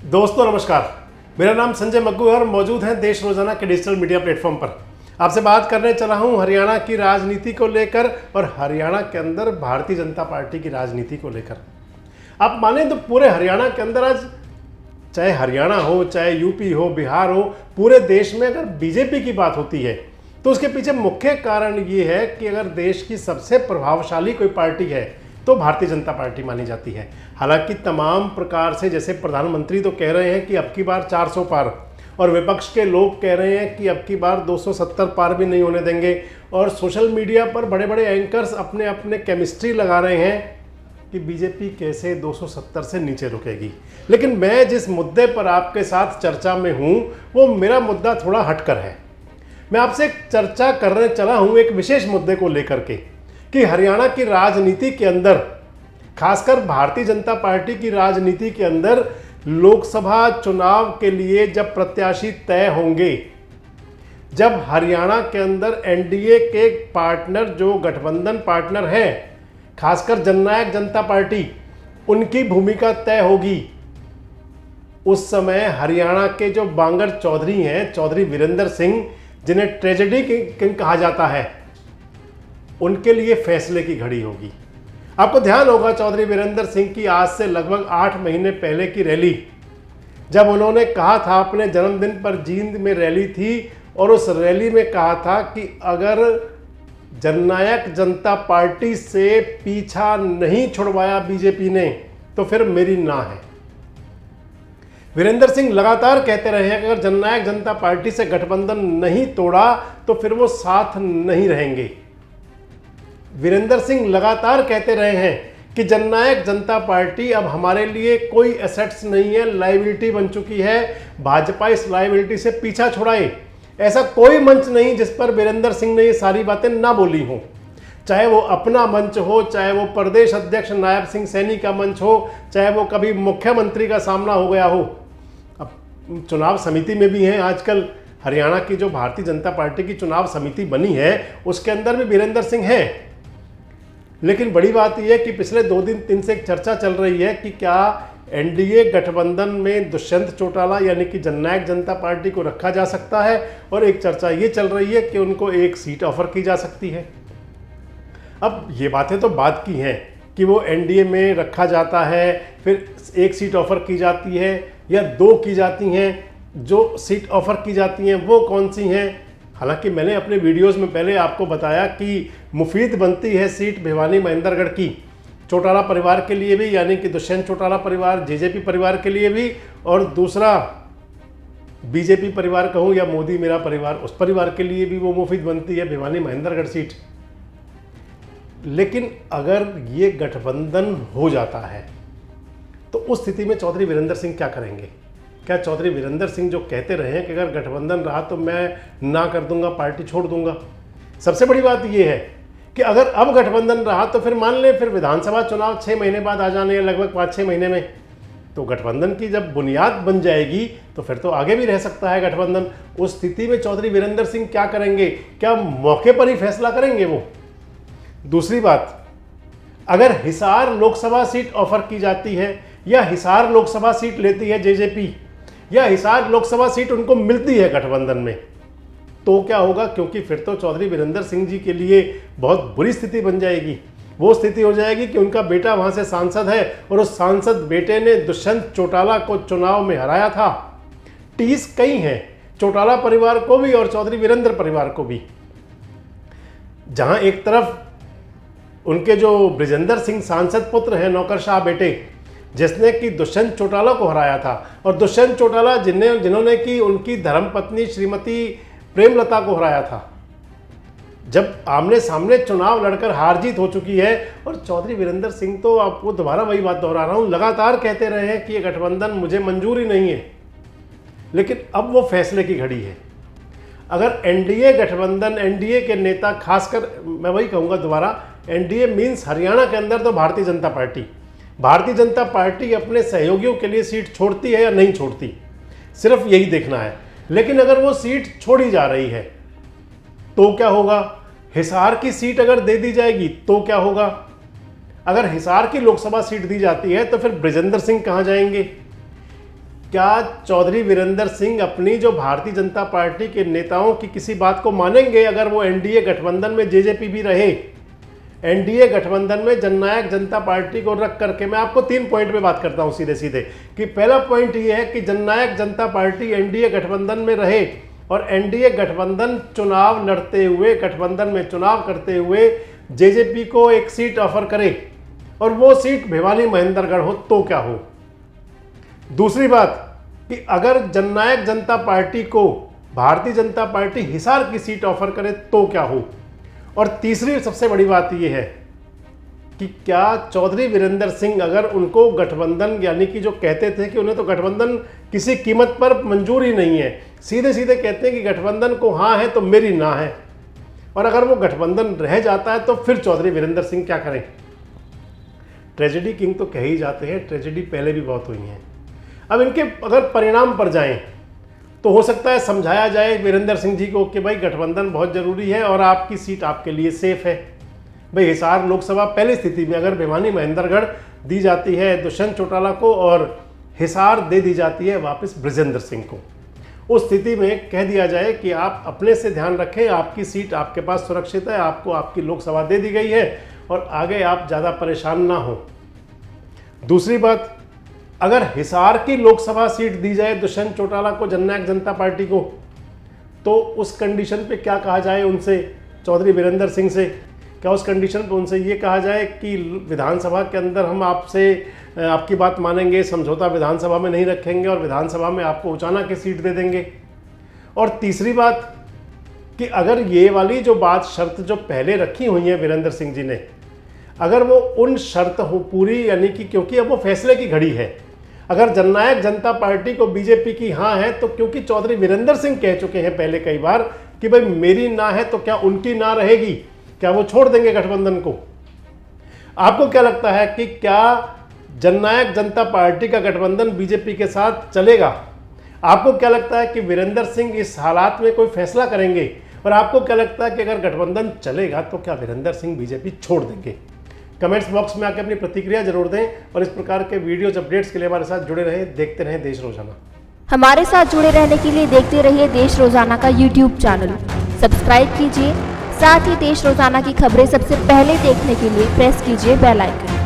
दोस्तों नमस्कार, मेरा नाम संजय मग्गू है और मौजूद है देश रोजाना के डिजिटल मीडिया प्लेटफॉर्म पर। आपसे बात करने चला हूं हरियाणा की राजनीति को लेकर और हरियाणा के अंदर भारतीय जनता पार्टी की राजनीति को लेकर। आप माने तो पूरे हरियाणा के अंदर आज, चाहे हरियाणा हो, चाहे यूपी हो, बिहार हो, पूरे देश में अगर बीजेपी की बात होती है तो उसके पीछे मुख्य कारण ये है कि अगर देश की सबसे प्रभावशाली कोई पार्टी है तो भारतीय जनता पार्टी मानी जाती है। हालांकि तमाम प्रकार से, जैसे प्रधानमंत्री तो कह रहे हैं कि अब की बार 400 पार, और विपक्ष के लोग कह रहे हैं कि अब की बार 270 पार भी नहीं होने देंगे, और सोशल मीडिया पर बड़े बड़े एंकर्स अपने अपने केमिस्ट्री लगा रहे हैं कि बीजेपी कैसे 270 से नीचे रुकेगी। लेकिन मैं जिस मुद्दे पर आपके साथ चर्चा में हूं वो मेरा मुद्दा थोड़ा हटकर है। मैं आपसे एक चर्चा करने चला हूं एक विशेष मुद्दे को लेकर के कि हरियाणा की राजनीति के अंदर, खासकर भारतीय जनता पार्टी की राजनीति के अंदर, लोकसभा चुनाव के लिए जब प्रत्याशी तय होंगे, जब हरियाणा के अंदर एनडीए के पार्टनर, जो गठबंधन पार्टनर हैं, खासकर जननायक जनता पार्टी, उनकी भूमिका तय होगी, उस समय हरियाणा के जो बांगर चौधरी हैं, चौधरी वीरेंद्र सिंह, जिन्हें ट्रेजेडी किंग कहा जाता है, उनके लिए फैसले की घड़ी होगी। आपको ध्यान होगा चौधरी वीरेंद्र सिंह की आज से लगभग 8 महीने पहले की रैली, जब उन्होंने कहा था, अपने जन्मदिन पर जींद में रैली थी और उस रैली में कहा था कि अगर जननायक जनता पार्टी से पीछा नहीं छुड़वाया बीजेपी ने तो फिर मेरी ना है। वीरेंद्र सिंह लगातार कहते रहे हैं कि अगर जननायक जनता पार्टी से गठबंधन नहीं तोड़ा तो फिर वो साथ नहीं रहेंगे। वीरेंद्र सिंह लगातार कहते रहे हैं कि जननायक जनता पार्टी अब हमारे लिए कोई एसेट्स नहीं है, लायबिलिटी बन चुकी है, भाजपा इस लायबिलिटी से पीछा छुड़ाए। ऐसा कोई मंच नहीं जिस पर वीरेंद्र सिंह ने ये सारी बातें ना बोली हों, चाहे वो अपना मंच हो, चाहे वो प्रदेश अध्यक्ष नायब सिंह सैनी का मंच हो, चाहे वो कभी मुख्यमंत्री का सामना हो गया हो। अब चुनाव समिति में भी हैं आजकल, हरियाणा की जो भारतीय जनता पार्टी की चुनाव समिति बनी है उसके अंदर भी वीरेंद्र सिंह हैं। लेकिन बड़ी बात यह है कि पिछले 2 दिन से एक चर्चा चल रही है कि क्या एनडीए गठबंधन में दुष्यंत चौटाला यानी कि जननायक जनता पार्टी को रखा जा सकता है, और एक चर्चा ये चल रही है कि उनको एक सीट ऑफर की जा सकती है। अब ये बातें तो बात की हैं कि वो एनडीए में रखा जाता है, फिर एक सीट ऑफर की जाती है या 2 की जाती हैं। जो सीट ऑफर की जाती हैं वो कौन सी हैं? हालांकि मैंने अपने वीडियोस में पहले आपको बताया कि मुफीद बनती है सीट भिवानी महेंद्रगढ़ की, चौटाला परिवार के लिए भी, यानी कि दुष्यंत चौटाला परिवार, जेजेपी परिवार के लिए भी, और दूसरा बीजेपी परिवार कहूँ या मोदी मेरा परिवार, उस परिवार के लिए भी वो मुफीद बनती है भिवानी महेंद्रगढ़ सीट। लेकिन अगर ये गठबंधन हो जाता है तो उस स्थिति में चौधरी वीरेंद्र सिंह क्या करेंगे? क्या चौधरी वीरेंद्र सिंह जो कहते रहे हैं कि अगर गठबंधन रहा तो मैं ना कर दूंगा, पार्टी छोड़ दूंगा? सबसे बड़ी बात यह है कि अगर अब गठबंधन रहा तो फिर मान लें फिर विधानसभा चुनाव 6 महीने बाद आ जाने हैं, लगभग 5-6 महीने में, तो गठबंधन की जब बुनियाद बन जाएगी तो फिर तो आगे भी रह सकता है गठबंधन। उस स्थिति में चौधरी वीरेंद्र सिंह क्या करेंगे? क्या मौके पर ही फैसला करेंगे वो? दूसरी बात, अगर हिसार लोकसभा सीट ऑफर की जाती है या हिसार लोकसभा सीट लेती है जेजेपी, या हिसार लोकसभा सीट उनको मिलती है गठबंधन में, तो क्या होगा? क्योंकि फिर तो चौधरी वीरेंद्र सिंह जी के लिए बहुत बुरी स्थिति बन जाएगी। वो स्थिति हो जाएगी कि उनका बेटा वहां से सांसद है और उस सांसद बेटे ने दुष्यंत चौटाला को चुनाव में हराया था। टीस कई हैं, चौटाला परिवार को भी और चौधरी वीरेंद्र परिवार को भी। जहां एक तरफ उनके जो बृजेंद्र सिंह सांसद पुत्र हैं, नौकरशाह बेटे, जिसने कि दुष्यंत चौटाला को हराया था, और दुष्यंत चौटाला जिन्होंने कि उनकी धर्मपत्नी श्रीमती प्रेमलता को हराया था। जब आमने सामने चुनाव लड़कर हार जीत हो चुकी है, और चौधरी वीरेंद्र सिंह तो आपको दोबारा वही बात दोहरा रहा हूं, लगातार कहते रहे हैं कि ये गठबंधन मुझे मंजूर ही नहीं है। लेकिन अब वो फैसले की घड़ी है। अगर एनडीए गठबंधन, एनडीए के नेता, खासकर मैं वही कहूँगा दोबारा, एनडीए मीन्स हरियाणा के अंदर तो भारतीय जनता पार्टी, भारतीय जनता पार्टी अपने सहयोगियों के लिए सीट छोड़ती है या नहीं छोड़ती, सिर्फ यही देखना है। लेकिन अगर वो सीट छोड़ी जा रही है तो क्या होगा? हिसार की सीट अगर दे दी जाएगी तो क्या होगा? अगर हिसार की लोकसभा सीट दी जाती है तो फिर बृजेंद्र सिंह कहाँ जाएंगे? क्या चौधरी वीरेंद्र सिंह अपनी जो भारतीय जनता पार्टी के नेताओं की किसी बात को मानेंगे अगर वो एनडीए गठबंधन में जेजेपी भी रहे? एनडीए गठबंधन में जननायक जनता पार्टी को रख करके मैं आपको 3 पॉइंट पे बात करता हूं सीधे सीधे कि पहला पॉइंट ये है कि जननायक जनता पार्टी एनडीए गठबंधन में रहे और एनडीए गठबंधन चुनाव लड़ते हुए, गठबंधन में चुनाव करते हुए जेजेपी को एक सीट ऑफर करे और वो सीट भिवानी महेंद्रगढ़ हो तो क्या हो? दूसरी बात कि अगर जननायक जनता पार्टी को भारतीय जनता पार्टी हिसार की सीट ऑफर करे तो क्या हो? और तीसरी सबसे बड़ी बात यह है कि क्या चौधरी वीरेंद्र सिंह अगर उनको गठबंधन, यानी कि जो कहते थे कि उन्हें तो गठबंधन किसी कीमत पर मंजूर ही नहीं है, सीधे सीधे कहते हैं कि गठबंधन को हाँ है तो मेरी ना है, और अगर वो गठबंधन रह जाता है तो फिर चौधरी वीरेंद्र सिंह क्या करें? ट्रेजेडी किंग तो कह ही जाते हैं, ट्रेजेडी पहले भी बहुत हुई हैं। अब इनके अगर परिणाम पर जाएं तो हो सकता है समझाया जाए वीरेंद्र सिंह जी को कि भाई गठबंधन बहुत ज़रूरी है और आपकी सीट आपके लिए सेफ है। भाई हिसार लोकसभा पहली स्थिति में अगर भिवानी महेंद्रगढ़ दी जाती है दुष्यंत चौटाला को और हिसार दे दी जाती है वापस बृजेंद्र सिंह को, उस स्थिति में कह दिया जाए कि आप अपने से ध्यान रखें, आपकी सीट आपके पास सुरक्षित है, आपको आपकी लोकसभा दे दी गई है और आगे आप ज़्यादा परेशान ना हो। दूसरी बात, अगर हिसार की लोकसभा सीट दी जाए दुष्यंत चौटाला को, जननायक जनता पार्टी को, तो उस कंडीशन पे क्या कहा जाए उनसे, चौधरी वीरेंद्र सिंह से? क्या उस कंडीशन पे उनसे ये कहा जाए कि विधानसभा के अंदर हम आपसे आपकी बात मानेंगे, समझौता विधानसभा में नहीं रखेंगे और विधानसभा में आपको उचाना की सीट दे देंगे? और तीसरी बात कि अगर ये वाली जो बात शर्त जो पहले रखी हुई है वीरेंद्र सिंह जी ने, अगर वो उन शर्त हो पूरी, यानी कि क्योंकि अब वो फैसले की घड़ी है, अगर जननायक जनता पार्टी को बीजेपी की हाँ है तो क्योंकि चौधरी वीरेंद्र सिंह कह चुके हैं पहले कई बार कि भाई मेरी ना है तो क्या उनकी ना रहेगी? क्या वो छोड़ देंगे गठबंधन को? आपको क्या लगता है कि क्या जननायक जनता पार्टी का गठबंधन बीजेपी के साथ चलेगा? आपको क्या लगता है कि वीरेंद्र सिंह इस हालात में कोई फैसला करेंगे? और आपको क्या लगता है कि अगर गठबंधन चलेगा तो क्या वीरेंद्र सिंह बीजेपी छोड़ देंगे? कमेंट्स बॉक्स में आकर अपनी प्रतिक्रिया जरूर दें और इस प्रकार के वीडियोज अपडेट्स के लिए हमारे साथ जुड़े रहें, देखते रहें देश रोजाना। हमारे साथ जुड़े रहने के लिए देखते रहिए देश रोजाना का यूट्यूब चैनल सब्सक्राइब कीजिए। साथ ही देश रोजाना की खबरें सबसे पहले देखने के लिए प्रेस कीजिए बेल आइकन।